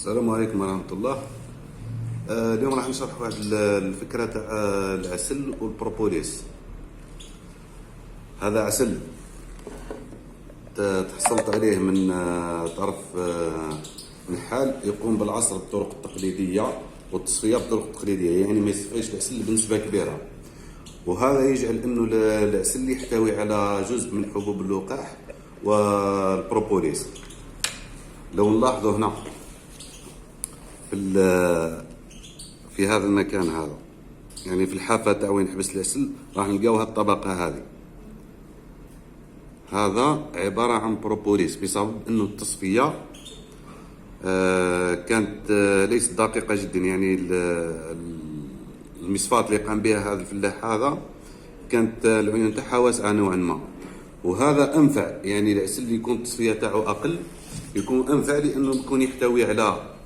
السلام عليكم ورحمة الله. اليوم راح نشرح واحد الفكرة تاع العسل والبروبوليس. هذا عسل تحصلت عليه من طرف نحال يقوم بالعصر بالطرق التقليدية والتصفية بالطرق التقليدية، يعني ما يصفيش العسل بنسبة كبيرة، وهذا يجعل انه العسل يحتوي على جزء من حبوب اللقاح والبروبوليس. لو نلاحظوا هنا في هذا المكان هذا، يعني في الحافة تاع وين حبس العسل راح نلقاو هاد الطبقة هذه. هذا عبارة عن بروبوليس بسبب انه التصفية كانت ليست دقيقة جدا، يعني المصفاة اللي قام بها هذا الفلاح هذا كانت العيون تاعها واسعة نوعا ما، وهذا انفع. يعني العسل اللي يكون التصفية تاعو اقل يكون انفع، لانه يكون يحتوي على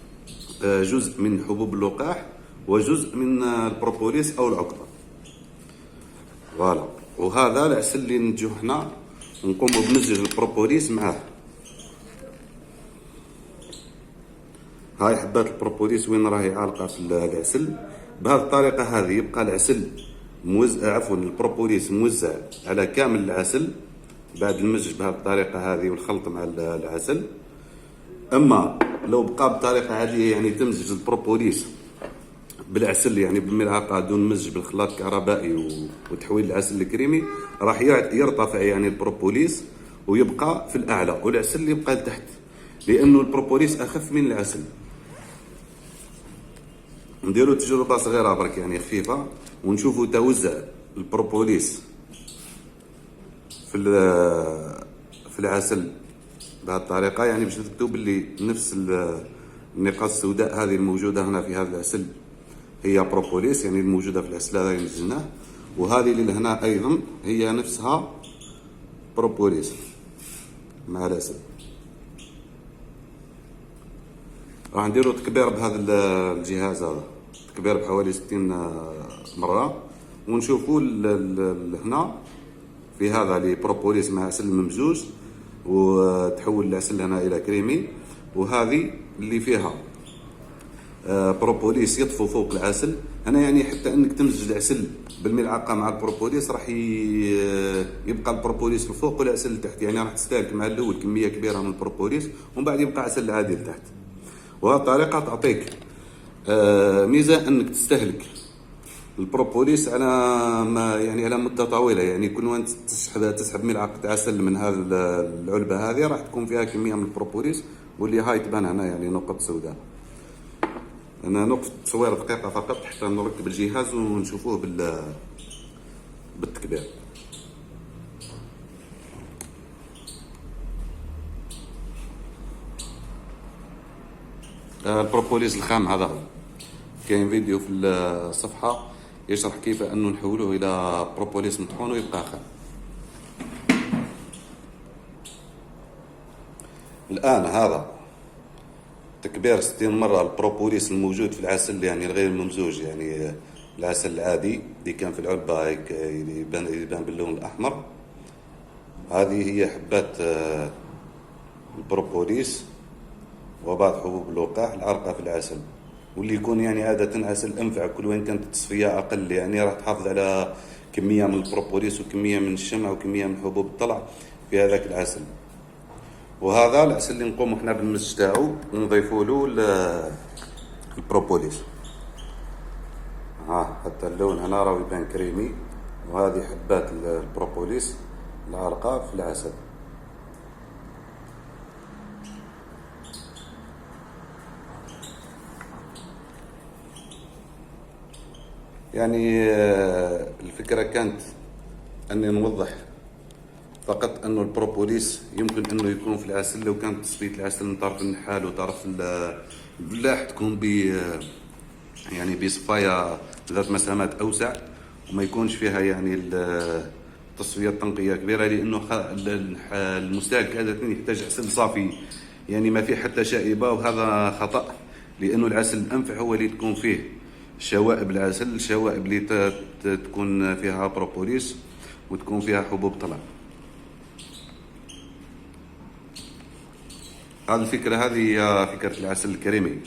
جزء من حبوب اللقاح وجزء من البروبوليس او العقدة. فوالا، وهذا العسل اللي نجيو حنا نقوموا بمزج البروبوليس معاه. هاي حبات البروبوليس وين راهي عالقة في العسل. بهذه الطريقة هذه يبقى العسل موزع، عفوا البروبوليس موزع على كامل العسل بعد المزج بهذه الطريقة هذه والخلط مع العسل. اما لو بقى بطريقة عادية، يعني تمزج البروبوليس بالعسل يعني بالملعقة دون مزج بالخلاط الكهربائي وتحويل العسل الكريمي، راح يرتفع يعني البروبوليس ويبقى في الاعلى، والعسل يبقى لتحت، لانه البروبوليس اخف من العسل. نديرو تجربة صغيرة برك يعني خفيفة ونشوفوا توزع البروبوليس في العسل بهذه الطريقة، يعني باش نثبتوا باللي نفس النقاط السوداء هذه الموجودة هنا في هذا العسل هي بروبوليس، يعني الموجودة في العسل هذا اللي مزجناه، وهذه اللي هنا أيضا هي نفسها بروبوليس مع العسل. راح نديرو تكبير بهذا الجهاز هذا، تكبير بحوالي 60 مرة، ونشوفوا هنا في هذا اللي بروبوليس مع عسل ممزوج وتحول العسل هنا الى كريمي، وهذه اللي فيها بروبوليس يطفو فوق العسل هنا. يعني حتى انك تمزج العسل بالملعقه مع البروبوليس راح يبقى البروبوليس لفوق والعسل لتحت، يعني راح تستهلك مع الاول كميه كبيره من البروبوليس ومن بعد يبقى عسل عادي لتحت. وهذه الطريقه تعطيك ميزه انك تستهلك البروبوليس على ما يعني على مده طويله، يعني كل وين تسحب ملعقه عسل من هذه العلبه هذه راح تكون فيها كميه من البروبوليس، واللي هاي تبان هنا يعني نقط سوداء. انا نقطه تصوير دقيقه فقط حتى نركب الجهاز ونشوفوه بالتكبير. البروبوليس الخام هذا كاين فيديو في الصفحه يشرح كيف انه نحولوه الى بروبوليس مطحون ويبقى خام. الان هذا تكبير 60 مرة البروبوليس الموجود في العسل، يعني الغير الممزوج، يعني العسل العادي اللي كان في العلبة هيك يبان باللون الأحمر. هذه هي حبات البروبوليس وبعض حبوب اللقاح العارقة في العسل، واللي يكون يعني عادة عسل أنفع كل وين كانت التصفية أقل، يعني راح تحافظ على كمية من البروبوليس وكمية من الشمع وكمية من حبوب الطلع في هذاك العسل. وهذا العسل اللي نقوم احنا بالمزج تاعو ونضيفوا له البروبوليس. حتى اللون هنا راهو يبان كريمي، وهذه حبات البروبوليس العارقة في العسل. يعني الفكرة كانت اني نوضح فقط انه البروبوليس يمكن انه يكون في العسل لو كانت تصفية العسل من طرف النحال وطرف الفلاح تكون يعني بصفاية ذات مسامات اوسع، وما يكونش فيها يعني التصفية التنقية كبيرة، لانه المستهلك عادة يحتاج عسل صافي يعني ما فيه حتى شائبة، وهذا خطأ، لانه العسل الانفع هو اللي تكون فيه شوائب العسل، الشوائب اللي تكون فيها بروبوليس وتكون فيها حبوب طلع. هذه الفكرة هذه هي فكرة العسل الكريمي،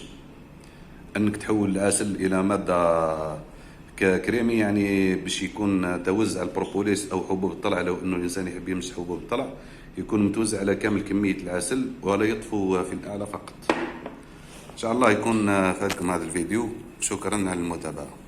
انك تحول العسل الى مادة كريمي، يعني باش يكون توزع البروبوليس او حبوب الطلع، لو انه الانسان يحب يمس حبوب الطلع يكون متوزع على كامل كمية العسل ولا يطفو في الاعلى فقط. ان شاء الله يكون فادكم هذا الفيديو، شكرا على المتابعة.